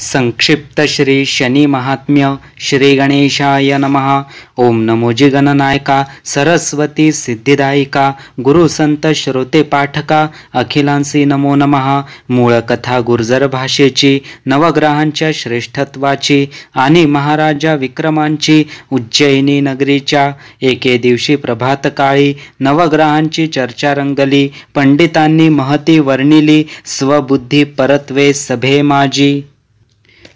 संक्षिप्त श्री शनी महात्म्य श्री गणेशाय नमः। ओम नमोजी गणनायका सरस्वती सिद्धिदायिका गुरु संत श्रोते पाठका अखिलांसी नमो नमः। मूळ कथा गुर्जर भाषेची नवग्रहांच्या श्रेष्ठत्वाची आणि महाराजा विक्रमांची उज्जैनी नगरीच्या एके दिवशी प्रभातकाळी नवग्रहांची चर्चा रंगली। पंडितांनी महती वर्णिली स्वबुद्धी परत्वे सभे माझी।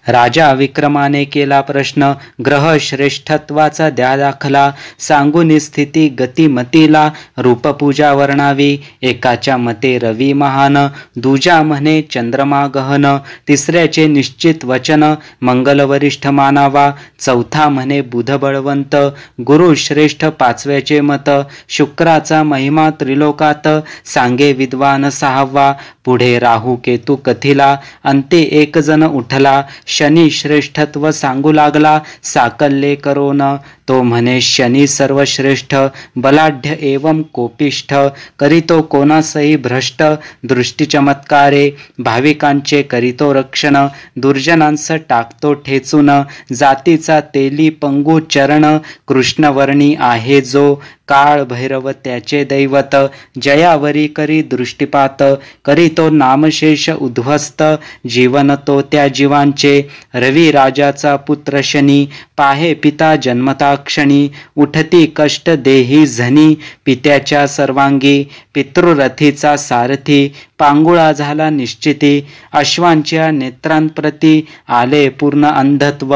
राजा विक्रमाने केला प्रश्न ग्रह श्रेष्ठत्वाचा द्या दाखला। सांगून स्थिती गतिमतीला रूपपूजा वर्णावी। एकाच्या मते रवी महान दुजा म्हणे चंद्रमा गहन। तिसऱ्याचे निश्चित वचन मंगलवरिष्ठ मानावा। चौथा म्हणे बुध बळवंत गुरु श्रेष्ठ। पाचव्याचे मत शुक्राचा महिमा त्रिलोकात सांगे विद्वान सहावा। पुढे राहू केतू कथिला अंते एक जण उठला। शनी श्रेष्ठत्व सांगू लागला साकल्ये करोन। तो म्हणे शनी सर्वश्रेष्ठ बलाढ्य एवं कोपिष्ठ। करीतो कोणासही भ्रष्ट दृष्टी चमत्कारे। भाविकांचे करीतो रक्षण दुर्जनांस टाकतो ठेचून। जातीचा तेली पंगू चरण कृष्णवर्णी आहे जो। काळ भैरव त्याचे दैवत जयावरी करी दृष्टीपात। करीतो नामशेष उद्ध्वस्त जीवन तो त्या जीवांचे। रवी राजाचा पुत्र शनी पाहे पिता जन्मता क्षणी। उठती कष्ट देही झनी पित्याच्या सर्वांगी। पितृरथीचा सारथी पांगुळा झाला निश्चिती। अश्वांच्या नेत्रांप्रती आले पूर्ण अंधत्व।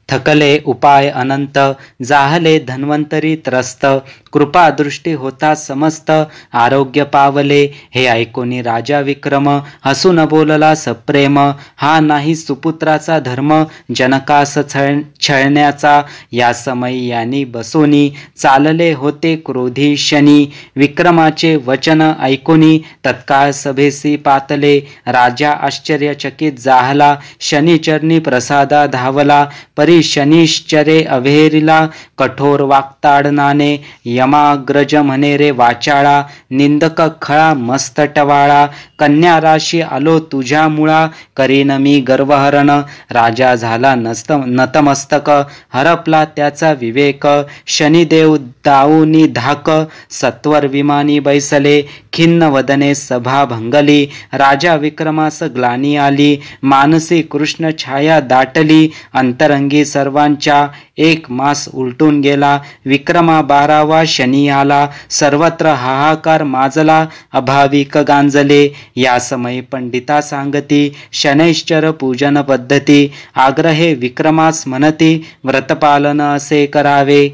थकले उपाय अनंत जाहले धन्वंतरी त्रस्त। कृपा दृष्टी होता समस्त आरोग्य पावले। हे ऐकोनी राजा विक्रम हसून बोलला सप्रेम। हा नाही सुपुत्राचा धर्म जनकास छळण्याचा। या समयी यांनी बसोनी चालले होते क्रोधी शनी। विक्रमाचे वचन ऐकोनी तत्काळ सभेसी पातले। राजा आश्चर्यचकित जाहला शनिचरणी प्रसादा धावला। परी शनिश्चरे अभेरिला कठोर वाक्ताडनाने। यमाग्रज म्हणे रे वाचाळा निंदक खळा मस्त टवाळा। कन्या राशी आलो तुझ्या मुळा करीन मी गर्वहरण। राजा झाला नतमस्तक हरपला त्याचा विवेक। शनिदेव दाऊनी धाक सत्वर विमानी बैसले। खिन्न वदने सभा भंगली राजा विक्रमास ग्लानी आली। मानसी कृष्ण छाया दाटली अंतरंगी सर्वांच्या। एक मास उलटून गेला विक्रमा 12वा शनी आला। सर्वत्र हाहाकार माजला अभाविक गांजले। या समयी पंडिता सांगती शनैश्चर पूजन पद्धती। आग्रहे विक्रमास म्हणती व्रतपालन असे करावे।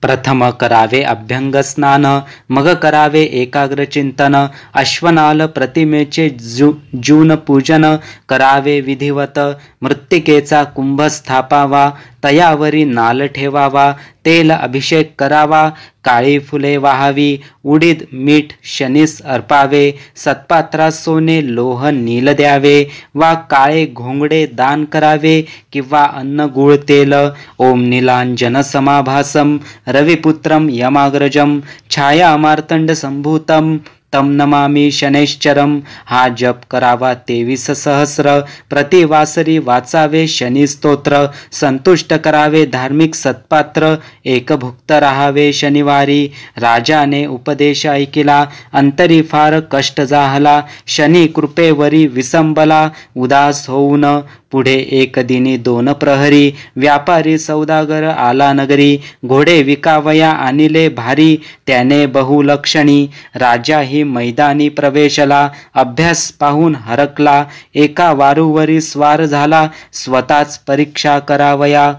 प्रथम करावे अभ्यंग स्नान मग करावे एकाग्र चिंतन। अश्वनाल प्रतिमेचे जून पूजन करावे विधिवत। मृत्तिकेचा कुंभ स्थापावा तयावरी नाल ठेवावा। तेल अभिषेक करावा काळी फुले वाहावी। उडीद मीठ शनीस अर्पावे। सत्पात्रास सोने लोह नील द्यावे वा काळे घोंगडे दान करावे किंवा अन्न गुळ तेल। ओम नीलांजन समाभासम रविपुत्रम यमाग्रजम छाया मार्तंड संभूतम तम नमामि शनैश्चरम। हा जप करावा 23 सहस्र। प्रतिवासरी वाचावे शनी स्तोत्र। संतुष्ट करावे धार्मिक सत्पात्र। एकभुक्त राहावे शनिवारी। राजाने उपदेश ऐकिला अंतरी फार कष्ट जाहला। शनी कृपेवरी विसंबला उदास होऊन। पुढे एक दिनी 2 प्रहरी व्यापारी सौदागर आला नगरी। घोडे विकावया आणिले भारी त्याने बहुलक्षणी। राजा ही मैदानी प्रवेशला अभ्यास पाहून हरकला। एका वारूवरी स्वार झाला स्वतःच परीक्षा करावया।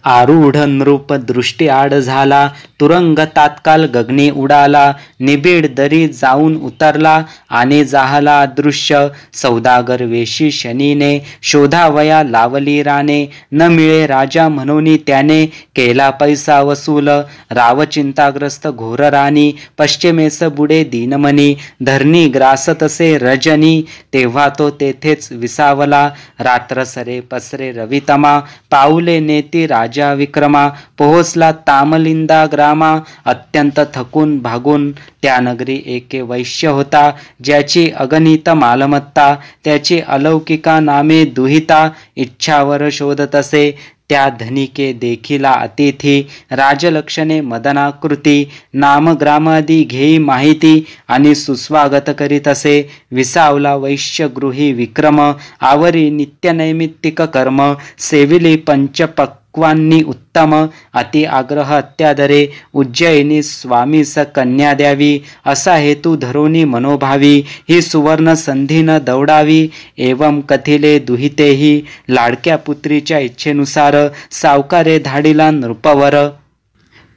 आरूढ नृप दृष्टी आड झाला तुरंग तात्काल गगनी उडाला। निबिड दरी जाऊन उतरला आणि जाहला दृश्य। सौदागर वेशी शनीने शोधावया लावली राने। न मिळे राजा म्हणून त्याने केला पैसा वसूल। राव चिंताग्रस्त घोर राणी पश्चिमेस बुडे दीनमनी। धरणी ग्रासतसे रजनी तेव्हा तो तेथेच विसावला। रात्र सरे पसरे रवितमा पाऊले नेती राजा विक्रमा पोहोचला तामलिंदा ग्रामा. अत्यंत थकून भागून त्या नगरी एके वैश्य होता, ज्याची अगणित मालमत्ता, त्याची अलौकिका नामे दुहिता. इच्छावर शोधत असे त्या धनिके देखिला अतिथी. राजलक्षणे मदनाकृती, नाम ग्रामादी घेई माहिती. आणि सुस्वागत करीत असे विसावला वैश्यगृही विक्रम. आवरी नित्यनैमित्तिक कर्म, सेविली पंचपक्वांनी उत्तम. अति आग्रह अत्यादरे, उज्जयिनी स्वामीस कन्या द्यावी. असा हेतू धरोनी मनोभावी, ही सुवर्ण संधी न दौडावी. एवं कथिले दुहितेही, लाडक्या पुत्रीच्या इच्छेनुसार. सावकारे धाडिला नृपवर,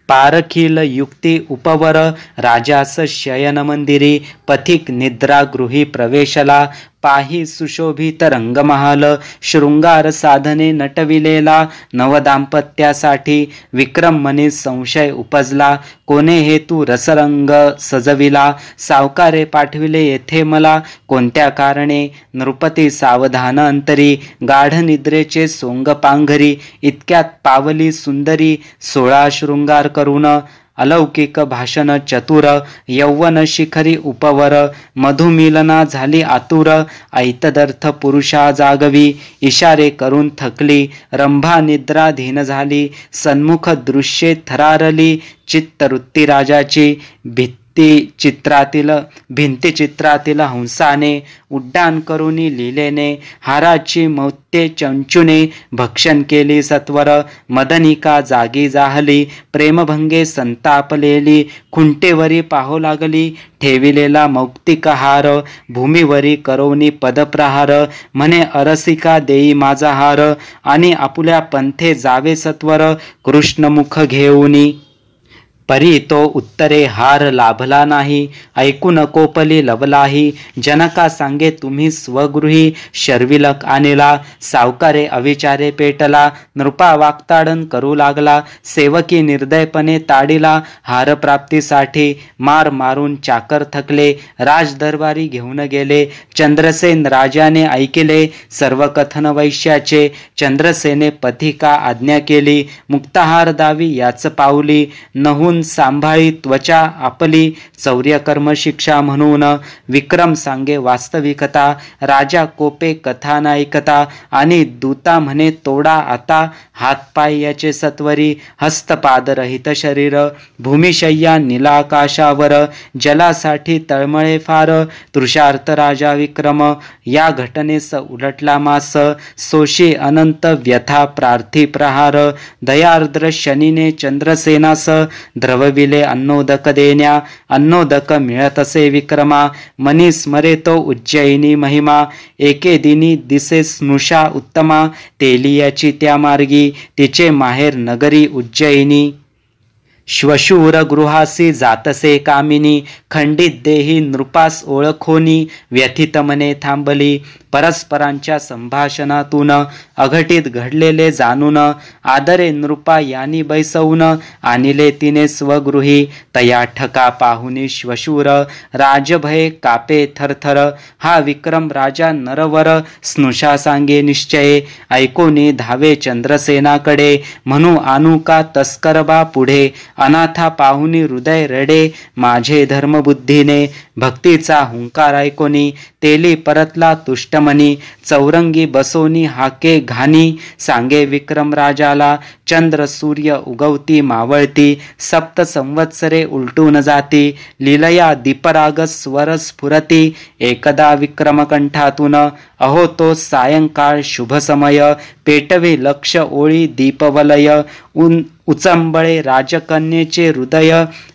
पारखील युक्ती उपवर. राजास शयन मंदिरी, पथिक निद्रागृही प्रवेशला. पाही सुशोभित रंगमहाल, शृंगार साधने नटविलेला. नवदाम्पत्यासाठी विक्रम मनी संशय उपजला. कोणे हेतू रसरंग सजविला. सावकारे पाठविले येथे मला, कोणत्या कारणे. नृपती सावधान अंतरी, गाढ निद्रेचे सोंग पांघरी. इतक्यात पावली सुंदरी, 16 शृंगार करून. अलौकिक भाषण चतुर, यौवन शिखरी उपवर. मधुमिलना झाली आतुर, ऐतदर्थ पुरुषा जागवी. इशारे करून थकली, रंभा निद्राधीन झाली. सन्मुख दृश्ये थरारली, चित्तवृत्ती राजाची. भिंतीचित्रातील हंसाने, उड्डाण करुनी लिलेने. हाराची मौत्ये चंचुने, भक्षण केली सत्वर. मदनिका जागी जाहली, प्रेमभंगे संतापलेली. खुंटेवरी पाहू लागली, ठेविलेला मौक्तिक हार. भूमीवरी करवनी पदप्रहार, म्हणे अरसिका देई माझा हार. आणि आपुल्या पंथे जावे सत्वर, कृष्णमुख घेऊनी. परी तो उत्तरे हार लाभला नाही, ऐकून कोपली लवलाही. जनका सांगे तुम्ही स्वगृही, शर्विलक आणला. सावकारे अविचारे पेटला, नृपा वाक्ताडन करू लागला. सेवकी निर्दयपणे ताडिला, हार प्राप्तीसाठी. मार मारून चाकर थकले, राजदरबारी घेऊन गेले. चंद्रसेन राजाने ऐकिले सर्व कथन वैश्याचे. चंद्रसेने पथिका आज्ञा केली, मुक्ताहार दावी याच पावली. नहून सांभाळी त्वचा आपली, चौर्यकर्म शिक्षा म्हणून. विक्रम सांगे वास्तविकता, राजा कोपे कथा नायकता. आणि दूता म्हणे तोडा आता, हातपाय याचे सत्वरी. हस्तपाद रहित शरीर, भूमिशय्या निलाकाशावर. जलासाठी तळमळे फार, तृषार्थ राजा विक्रम. या घटनेस उलटला मास, सोशी अनंत व्यथा प्रार्थी प्रहार. दयार्द्र शनीने चंद्रसेनास, द्रवविले अन्नोदक देण्या. अन्नोदक मिळत असे विक्रमा, मनी स्मरे तो उज्जयिनी महिमा. एके दिनी दिसे स्नुषा उत्तमा, तेलियाची त्या मार्गी. तिचे माहेर नगरी उज्जयिनी. श्वशूर गृहासी जातसे कामिनी, खंडित देही नृपास ओळखोनी. व्यथित मने थांबली, परस्परांच्या संभाषणातून. अघटित घडलेले जाणून, आदरे नृपा यानी बैसवून. आणिले तिने स्वगृही, तया ठका पाहुनी श्वशूर. राजभये कापे थरथर, हा विक्रम राजा नरवर. स्नुषा सांगे निश्चये, ऐकोनी धावे चंद्रसेनाकडे. म्हणू आणू का तस्कर बा पुढे, अनाथा पाहुनी हृदय रडे. माझे धर्मबुद्धीने, भक्तीचा हुंकार ऐकोनी. तेली परतला तुष्टमनी, चौरंगी बसोनी हाके घानी. सांगे विक्रम राजाला, चंद्र सूर्य उगवती मावळती. 7 संवत्सरे उलटून जाती, लीलया दीपराग स्वर स्फुरती. एकदा विक्रम कंठातून, अहो तो सायंकाळ शुभ समय. पेटवे लक्ष ओळी दीपवलय, उचंबळे राजकन्येचे हृदय.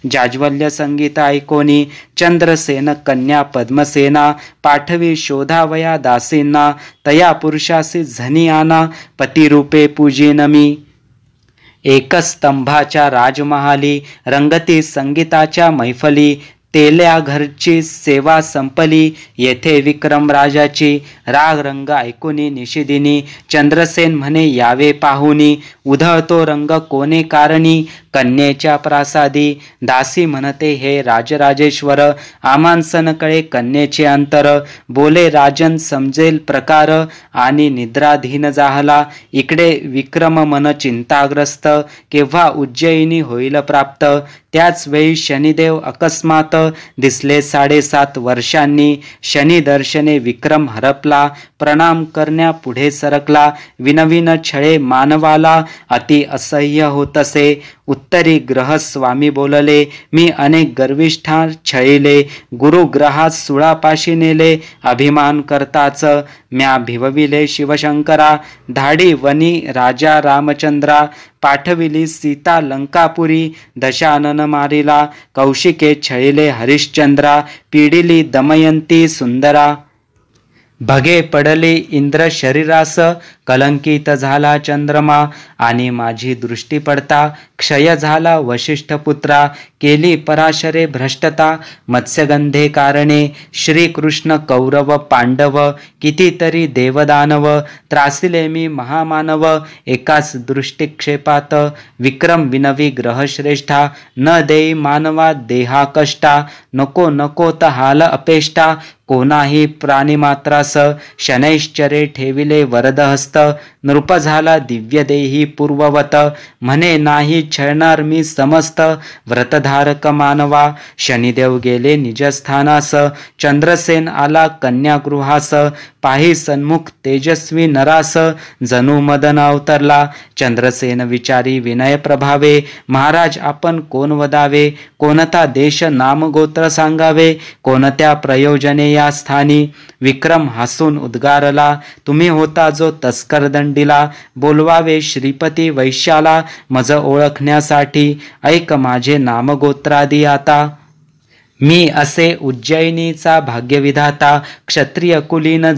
जाज्वल्य संगीत ऐकोनी, चंद्रसेन कन्या पद्मसेना. पाठवी शोधावया दासींना, तया पुरुषासी झनी आना. पतिरूपे पूजिन मी. एकस्तंभाच्या राजमहाली, रंगती संगीताच्या मैफली. तेल्या घरची सेवा संपली, येथे विक्रम राजाची. राग रंग ऐकुनी निशिदिनी, चंद्रसेन म्हणे यावे पाहुनी. उधळतो रंग कोणे कारणी, कन्येच्या प्रासादी. दासी म्हणते, हे राजराजेश्वर, आमांसन कळे कन्येचे अंतर. बोले राजन समजेल प्रकार, आणि निद्राधीन जाहला. इकडे विक्रम मन चिंताग्रस्त, केव्हा उज्जयिनी होईल प्राप्त. त्याच वेळी शनिदेव अकस्मात दिसले 7.5 वर्षांनी. शनी दर्शने विक्रम हरपला, प्रणाम करण्या पुढे सरकला. विनविन छळे मानवाला, अति असह्य होतसे. उत्तरी ग्रहस्वामी बोलले, मी अनेक गर्विष्ठा छळिले. गुरुग्रहास सुळापाशी नेले, अभिमान करताच म्या भिवविले शिवशंकरा. धाडी वनी राजा रामचंद्रा, पाठविली सीता लंकापुरी. दशानन मारिला, कौशिके छळिले हरिश्चंद्रा. पीडिली दमयंती सुंदरा. भगे पडले इंद्र शरीरास, कलंकित झाला चंद्रमा. आणि माझी दृष्टी पडता क्षय झाला वशिष्ठ पुत्रा. केली पराशरे भ्रष्टता, मत्स्यगंधे कारणे. श्रीकृष्ण कौरव पांडव, कितीतरी देवदानव. त्रासिले मी महामानव, एकाच दृष्टिक्षेपात. विक्रम विनवी ग्रहश्रेष्ठा, न देई मानवा देहा कष्टा. नको नकोत हाल अपेष्टा, कोणाही प्राणीमात्रास. शनैश्चरे ठेविले वरदहस्त, नृप झाला दिव्यदेही पूर्ववत. म्हणे नाही छळणार मी समस्त, व्रतधारक मानवा. शनिदेव गेले निजस्थानास, चंद्रसेन आला कन्यागृहास. पाही सन्मुख तेजस्वी नरास, जणू मदन अवतरला. चंद्रसेन विचारी विनय प्रभावे, महाराज आपण कोण वदावे. कोणता देश नाम गोत्र सांगावे, कोणत्या प्रयोजने या स्थानी. विक्रम हसून उद्गारला, तुम्ही होता जो तस्कर दंडीला. बोलवावे श्रीपती वैश्याला, मज ओळखण्यासाठी. ऐक माझे नामगोत्रादी आता. मी असे उज्जयिनीचा भाग्यविधाता. क्षत्रिय कुलीन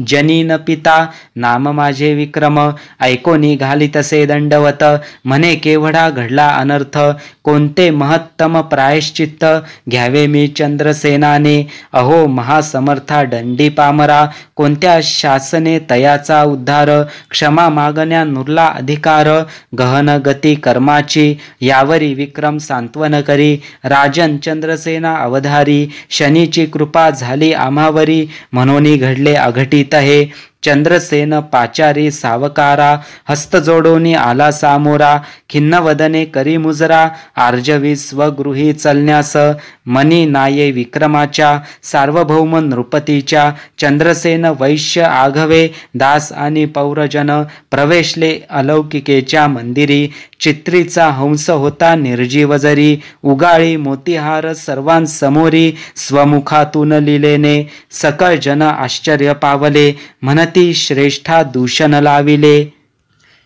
जनीन पिता, नाम माझे विक्रम. ऐको निघाली तसे दंडवत, म्हणे केवढा घडला अनर्थ. कोणते महत्तम प्रायश्चित्त, घ्यावे मी चंद्रसेनाने. अहो महासमर्था दंडी पामरा, कोणत्या शासने तयाचा उद्धार. क्षमा मागण्या नुरला अधिकार, गहन गती कर्माची. यावरी विक्रम सांत्वन करी, राजन चंद्रसेना अवधारी. शनीची कृपा झाली आम्हावरी, म्हणून घडले अघटित हे. चंद्रसेन पाचारी सावकारा, हस्त जोडोनी आला सामोरा. खिन्न वदने करी मुजरा, आर्जवी स्वगृही चलण्यास. मनी नाये विक्रमाच्या, सार्वभौम नृपतीच्या. चंद्रसेन वैश्य आघवे, दास आणि पौरजन. प्रवेशले अलौकिकेच्या मंदिरी. चित्रीचा हंस होता निर्जीव जरी. उगाळी मोतीहार सर्वांसमोरी, स्वमुखातून लिलेने. सकळ जन आश्चर्य पावले, म्हणती श्रेष्ठा दूषण लाविले.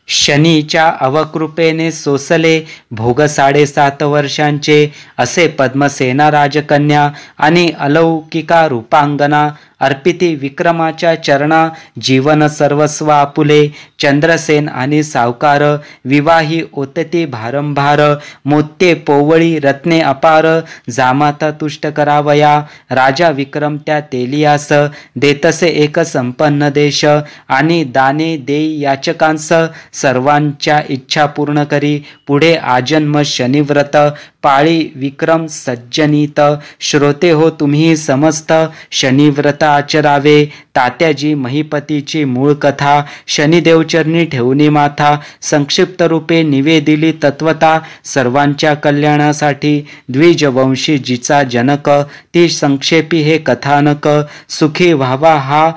शनीच्या अवकृपेने सोसले भोग 7.5 वर्षांचे. असे पद्मसेना राजकन्या आणि अलौकिका रूपांगना. अर्पिती विक्रमाच्या चरणा, जीवन सर्वस्व आपुले. चंद्रसेन आणि सावकार, विवाही ओतती भारंभार. मोत्ये पोवळी रत्ने अपार, जामाता तुष्ट करावया. राजा विक्रम त्या तेलियास, देतसे एक संपन्न देश. आणि दाने देई याचकांस, सर्वांच्या इच्छा पूर्ण करी. पुढे आजन्म शनिव्रत, पाळी विक्रम सज्जनीत. श्रोते हो तुम्ही समस्त, शनिव्रत आचरावे. तात्याजी महिपतीची मूळ कथा, शनिदेवचरणी ठेवणी माथा. संक्षिप्त रूपे निवेदिली तत्वता, सर्वांच्या कल्याणासाठी. द्विजवंशी जिचा जनक, ती संक्षेपी हे कथानक. सुखी व्हावा हा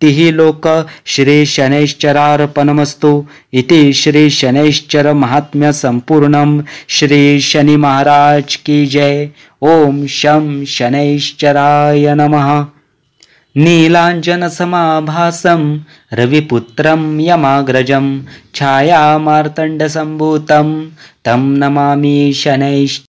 तिही लोक, श्री शनैश्चरार्पणमस्तु. इति श्री शनैश्चर महात्म्य संपूर्णम. श्री शनि महाराज की जय. ओम शं शनैश्चराय नमः. नीलांजन समाभासं रविपुत्रं यमाग्रजं, छाया मार्तंड संभूतं तं नमामि शनैश्चराय.